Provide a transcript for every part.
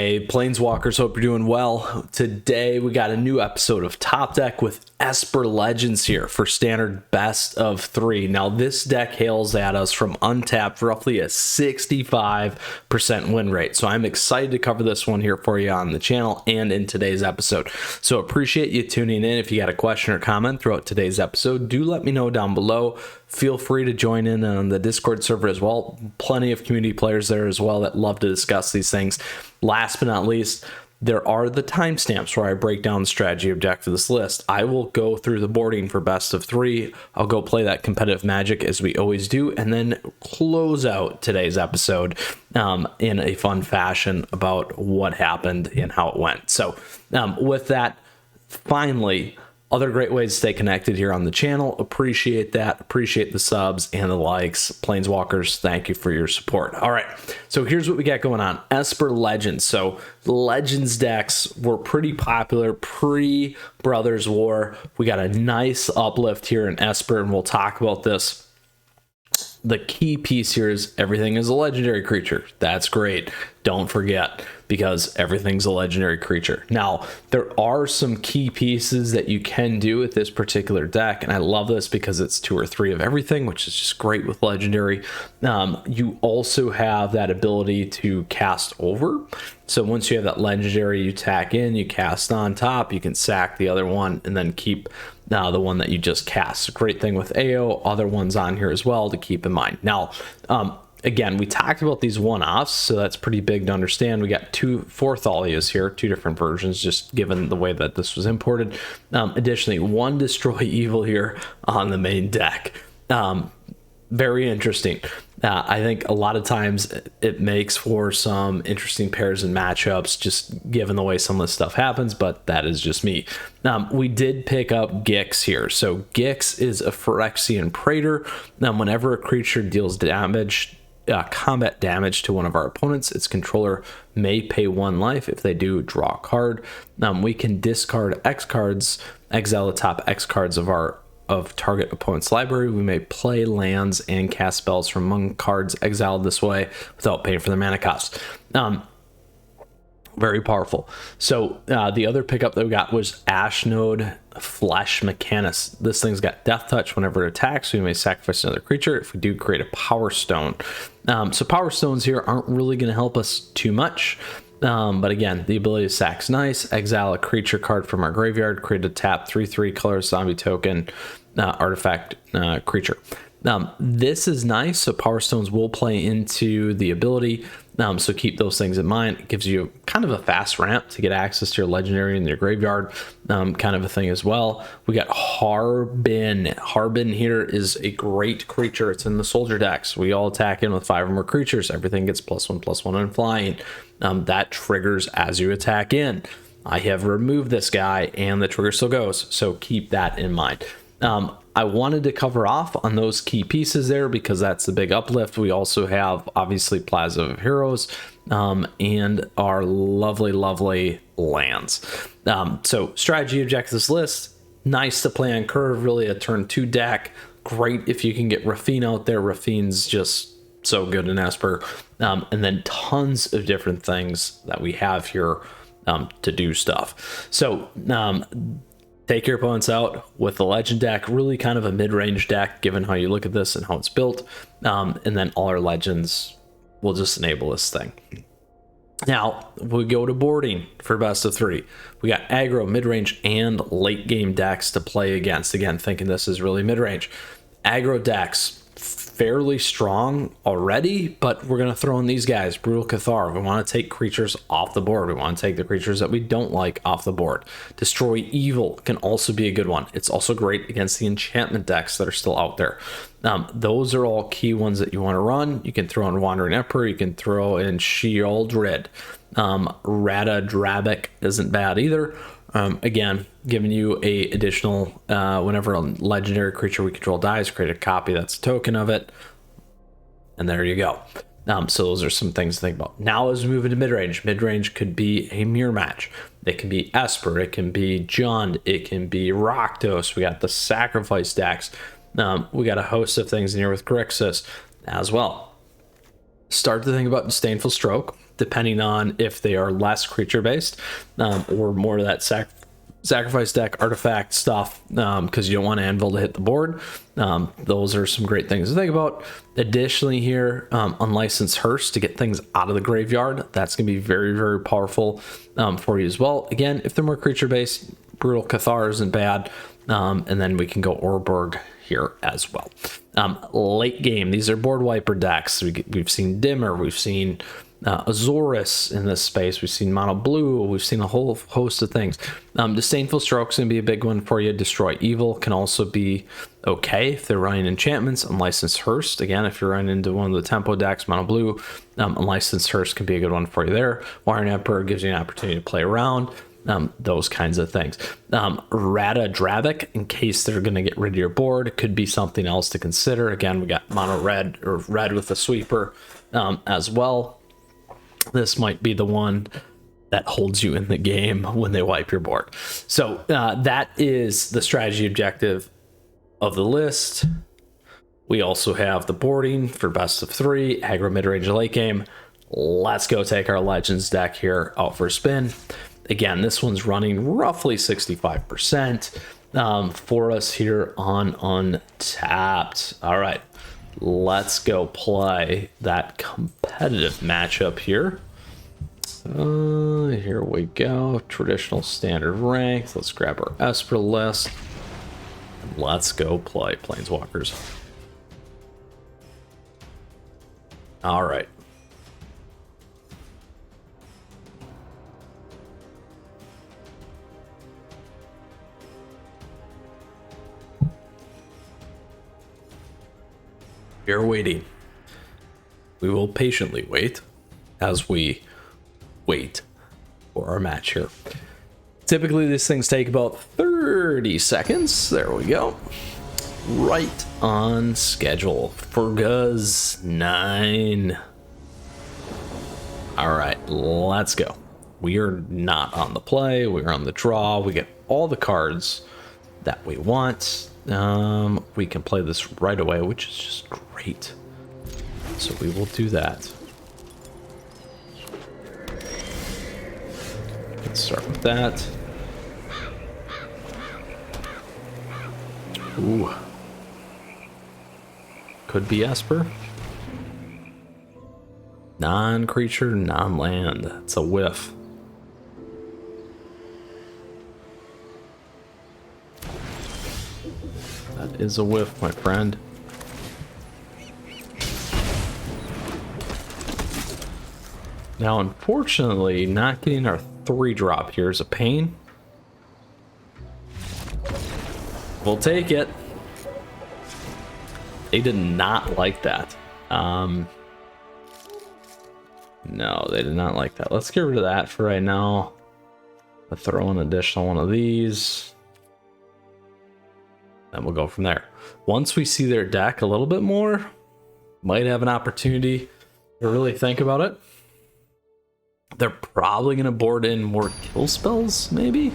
Hey, Planeswalkers, hope you're doing well. Today, we got a new episode of Top Deck with Esper Legends here for standard best of 3. Now, this deck hails at us from Untapped, roughly a 65% win rate. So I'm excited to cover this one here for you on the channel and in today's episode. So appreciate you tuning in. If you got a question or comment throughout today's episode, do let me know down below. Feel free to join in on the Discord server as well. Plenty of community players there as well that love to discuss these things. Last but not least, there are the timestamps where I break down the strategy object for this list. I will go through the boarding for best of 3. I'll go play that competitive Magic as we always do, and then close out today's episode in a fun fashion about what happened and how it went. So with that, finally, other great ways to stay connected here on the channel. Appreciate that. Appreciate the subs and the likes. Planeswalkers, thank you for your support. All right, so here's what we got going on. Esper Legends. So Legends decks were pretty popular pre-Brothers War. We got a nice uplift here in Esper, and we'll talk about this. The key piece here is everything is a legendary creature. That's great. Don't forget, because everything's a legendary creature. Now, there are some key pieces that you can do with this particular deck, and I love this because it's 2 or 3 of everything, which is just great with legendary. You also have that ability to cast over. So once you have that legendary, you tack in, you cast on top, you can sack the other one, and then keep the one that you just cast. Great thing with AO, other ones on here as well to keep in mind. Now, again, we talked about these one-offs, so that's pretty big to understand. We got 2 Thalias here, 2 different versions, just given the way that this was imported. Additionally, 1 Destroy Evil here on the main deck. Very interesting. I think a lot of times it makes for some interesting pairs and matchups, just given the way some of this stuff happens, but that is just me. We did pick up Gix here. So Gix is a Phyrexian Praetor. Whenever a creature deals damage, combat damage to one of our opponents, its controller may pay 1 life. If they do, draw a card. We can discard X cards, exile the top X cards of target opponent's library. We may play lands and cast spells from among cards exiled this way without paying for the mana cost. Very powerful. So the other pickup that we got was Ashnode Flesh Mechanist. This thing's got Death Touch. Whenever it attacks, we may sacrifice another creature. If we do, create a Power Stone. So Power Stones here aren't really going to help us too much. But again, the ability to sack's nice. Exile a creature card from our graveyard. Create a tap 3/3 color zombie token artifact creature. This is nice. So Power Stones will play into the ability. So keep those things in mind. It gives you kind of a fast ramp to get access to your legendary in your graveyard, kind of a thing as well. We got Harbin. Harbin here is a great creature. It's in the soldier decks. We all attack in with 5 or more creatures. Everything gets +1/+1 on flying. That triggers as you attack in. I have removed this guy and the trigger still goes. So keep that in mind. I wanted to cover off on those key pieces there because that's the big uplift. We also have obviously Plaza of Heroes and our lovely lands. So strategy objectives list, nice to play on curve, really a turn 2 deck. Great if you can get Rafine out there. Rafine's just so good in Esper. And then tons of different things that we have here to do stuff. So take your opponents out with the legend deck, really kind of a mid-range deck given how you look at this and how it's built. And then all our legends will just enable this thing. Now we go to boarding for best of 3. We got aggro, mid-range, and late game decks to play against. Again, thinking this is really mid-range. Aggro decks, fairly strong already, but we're going to throw in these guys. Brutal Cathar. We want to take creatures off the board. We want to take the creatures that we don't like off the board. Destroy Evil can also be a good one. It's also great against the enchantment decks that are still out there. Those are all key ones that you want to run. You can throw in Wandering Emperor. You can throw in Sheoldred. Rata Drabic isn't bad either. Again, giving you a additional, whenever a legendary creature we control dies, create a copy that's a token of it. And there you go. So those are some things to think about. Now as we move into mid-range, mid-range could be a mirror match. It can be Esper, it can be Jund, it can be Rakdos. We got the sacrifice decks. We got a host of things in here with Grixis as well. Start to think about Disdainful Stroke. depending on if they are less creature based or more of that sacrifice deck artifact stuff, because you don't want Anvil to hit the board. Those are some great things to think about. Additionally here, Unlicensed Hearse to get things out of the graveyard. That's going to be very, very powerful for you as well. Again, if they're more creature based, Brutal Cathar isn't bad. And then we can go Orborg here as well. Late game, these are board wiper decks. We've seen Dimmer, we've seen Azorus in this space, we've seen Mono Blue, we've seen a whole host of things. Disdainful Stroke's gonna be a big one for you. Destroy Evil can also be okay if they're running enchantments. Unlicensed Hearse, again, if you're running into one of the tempo decks, Mono Blue, Unlicensed Hearse can be a good one for you there. Warren Emperor gives you an opportunity to play around. Those kinds of things. Rata Dravik, in case they're going to get rid of your board, it could be something else to consider. Again, we got mono red or red with a sweeper as well. This might be the one that holds you in the game when they wipe your board. So that is the strategy objective of the list. We also have the boarding for best of 3, aggro, mid-range, late game. Let's go take our Legends deck here out for a spin. Again, this one's running roughly 65% for us here on Untapped. All right, let's go play that competitive matchup here. Here we go. Traditional standard rank. Let's grab our Esper list. And let's go play Planeswalkers. All right. We are waiting. We will patiently wait as we wait for our match here. Typically, these things take about 30 seconds. There we go. Right on schedule. Fergus 9. All right, let's go. We are not on the play. We're on the draw. We get all the cards that we want. We can play this right away, which is just great. So we will do that. Let's start with that. Ooh. Could be Esper. Non-creature, non-land. It's a whiff. That is a whiff, my friend. Now, unfortunately, not getting our 3-drop here is a pain. We'll take it. They did not like that. No, they did not like that. Let's get rid of that for right now. I'll throw an additional one of these. And we'll go from there. Once we see their deck a little bit more, might have an opportunity to really think about it. They're probably going to board in more kill spells, maybe.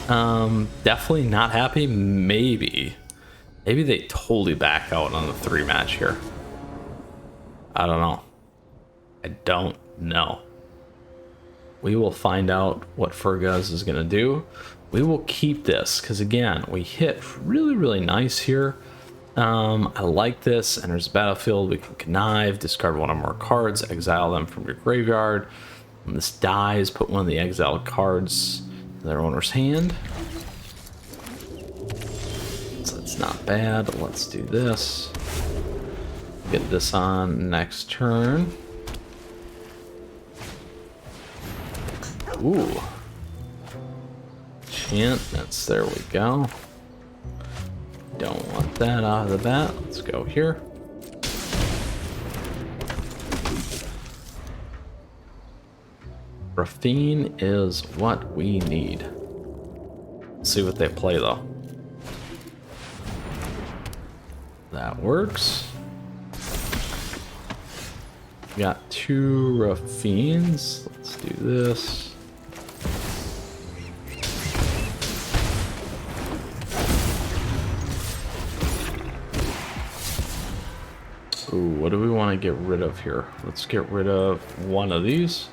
Definitely not happy. Maybe they totally back out on the 3 match here. I don't know. We will find out what Fergus is going to do. We will keep this because, again, we hit really, really nice here. I like this. Enters the battlefield. We can connive, discard one or more cards, exile them from your graveyard. When this dies, put one of the exiled cards in their owner's hand. So that's not bad. Let's do this. Get this on next turn. Ooh. Enchantments. There we go. Don't want that out of the bat. Let's go here. Raffine is what we need. Let's see what they play though. That works. Got 2 Raffines. Let's do this. Ooh, what do we want to get rid of here? Let's get rid of one of these.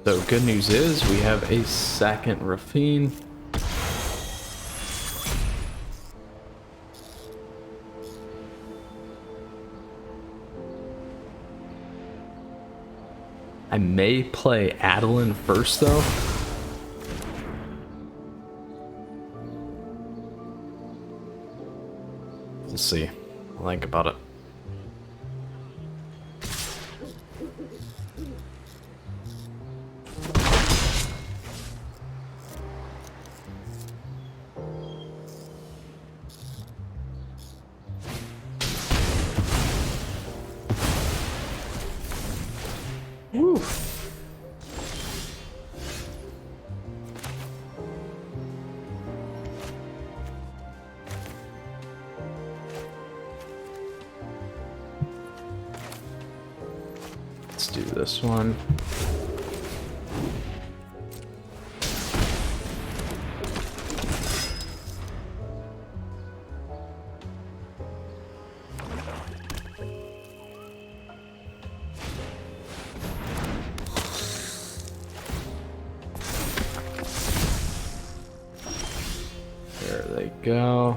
So good news is we have a second Rafine. I may play Adeline first though. We'll see. I'll think about it. Woo. Let's do this one. There they go.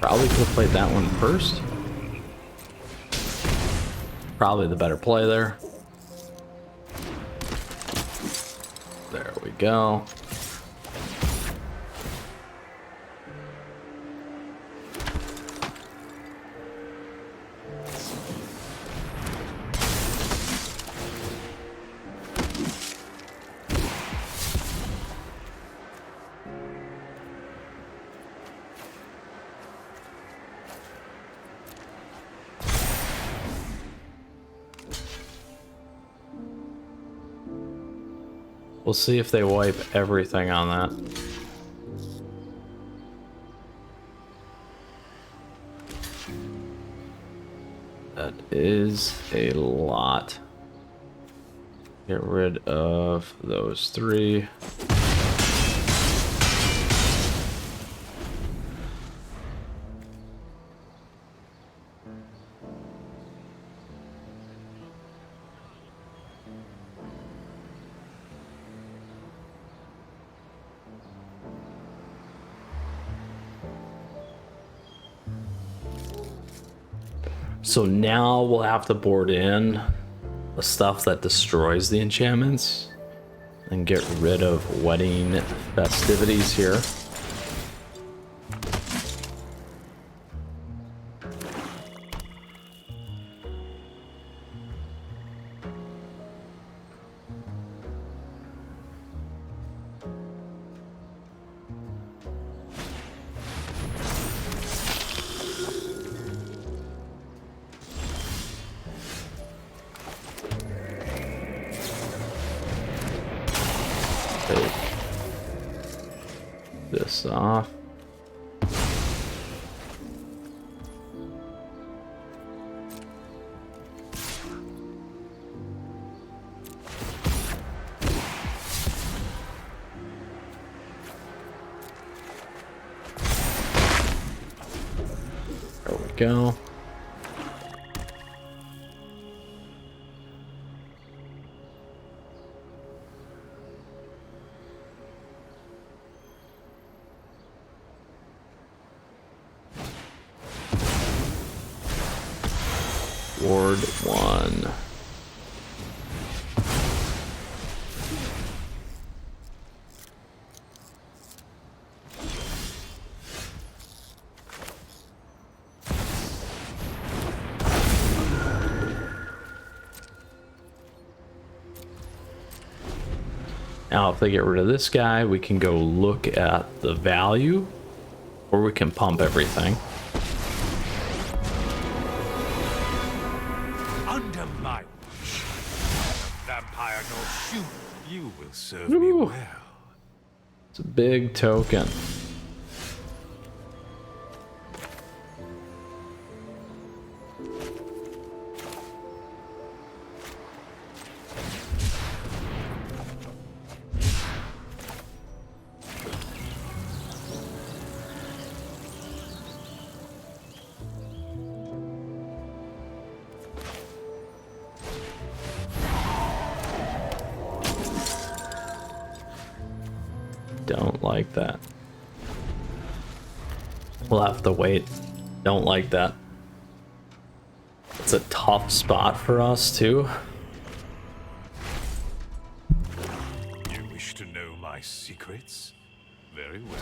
Probably could have played that one first. Probably the better play there. There we go. We'll see if they wipe everything on that. That is a lot. Get rid of those three. So now we'll have to board in the stuff that destroys the enchantments and get rid of wedding festivities here. Take this off. There we go. Ward 1. Now, if they get rid of this guy, we can go look at the value, or we can pump everything. Under my watch, vampire nor shoot, you will serve me well. It's a big token. Don't like that. We'll have to wait. Don't like that. It's a tough spot for us too. You wish to know my secrets? Very well.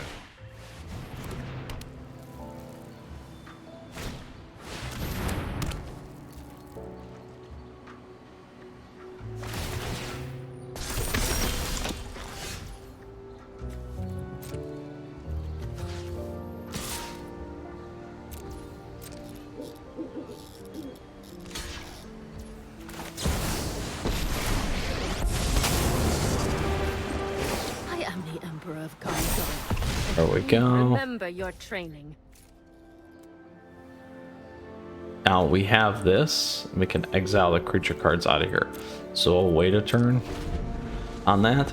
There we go. Remember your training. Now we have this. We can exile the creature cards out of here. So we'll wait a turn on that.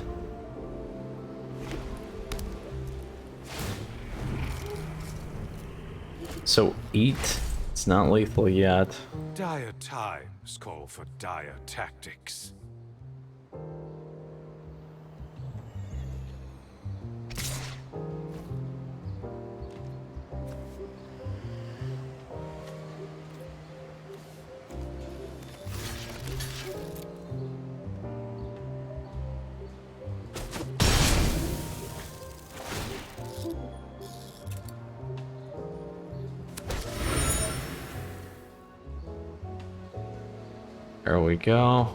So eat. It's not lethal yet. Dire times call for dire tactics. There we go.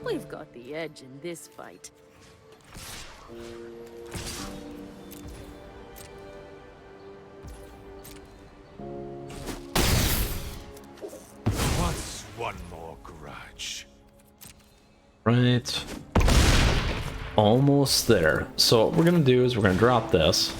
We've got the edge in this fight. What's one more grudge? Right. Almost there. So what we're gonna do is we're gonna drop this.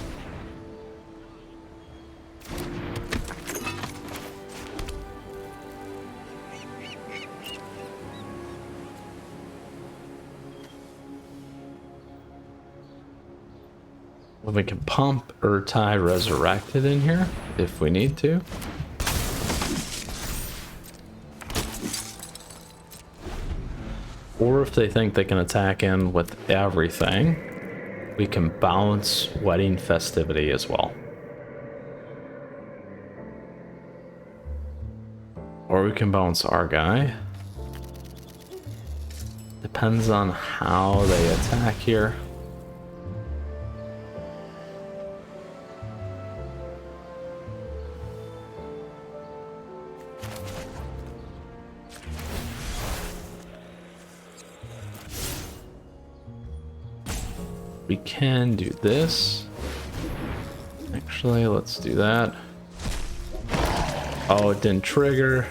We can pump Urtai Resurrected in here if we need to. Or if they think they can attack in with everything, we can bounce Wedding Festivity as well. Or we can bounce our guy. Depends on how they attack here. We can do this. Actually, let's do that. Oh, it didn't trigger.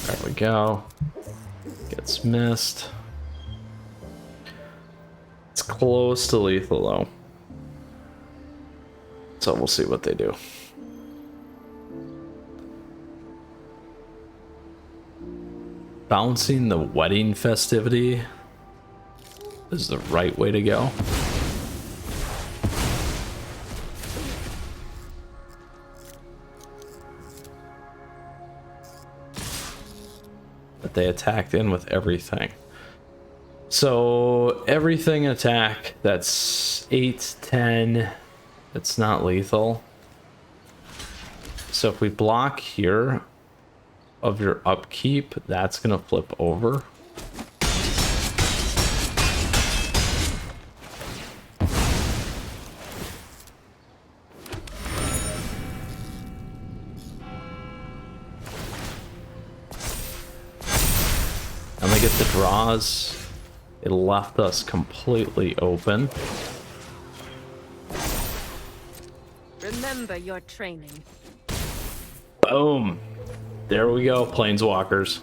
There we go. Gets missed. It's close to lethal though. So we'll see what they do. Bouncing the Wedding Festivity is the right way to go. But they attacked in with everything. So everything attack that's 8, 10, it's not lethal. So if we block here of your upkeep, that's gonna flip over. And they get the draws It left us completely open. Remember your training. Boom. There we go, Planeswalkers.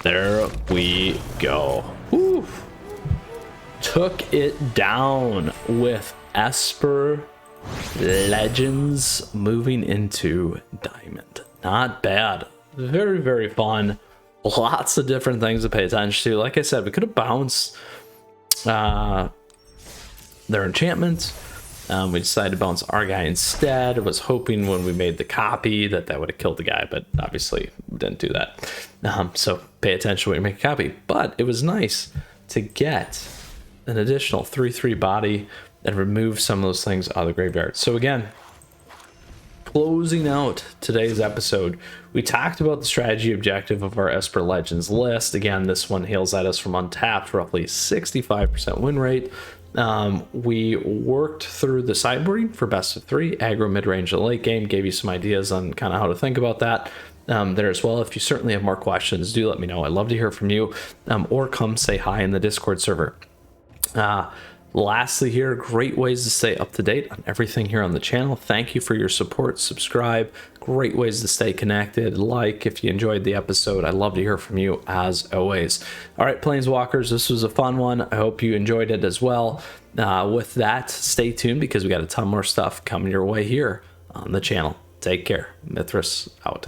There we go. Woo. Took it down with Esper Legends moving into Diamond. Not bad. Very, very fun. Lots of different things to pay attention to. Like I said, we could have bounced their enchantments. We decided to bounce our guy instead. I was hoping when we made the copy that would have killed the guy, but obviously didn't do that. So pay attention when you make a copy. But it was nice to get an additional 3/3 body and remove some of those things out of the graveyard. So again, closing out today's episode, we talked about the strategy objective of our Esper Legends list. Again, this one hails at us from Untapped, roughly 65% win rate. We worked through the sideboarding for best of 3, aggro, mid-range, and late game, gave you some ideas on kind of how to think about that there as well. If you certainly have more questions, do let me know. I'd love to hear from you, or come say hi in the Discord server. Lastly here, great ways to stay up to date on everything here on the channel. Thank you for your support. Subscribe. Great ways to stay connected. Like if you enjoyed the episode. I'd love to hear from you as always. All right, Planeswalkers, this was a fun one. I hope you enjoyed it as well. With that, stay tuned because we got a ton more stuff coming your way here on the channel. Take care. Mythras out.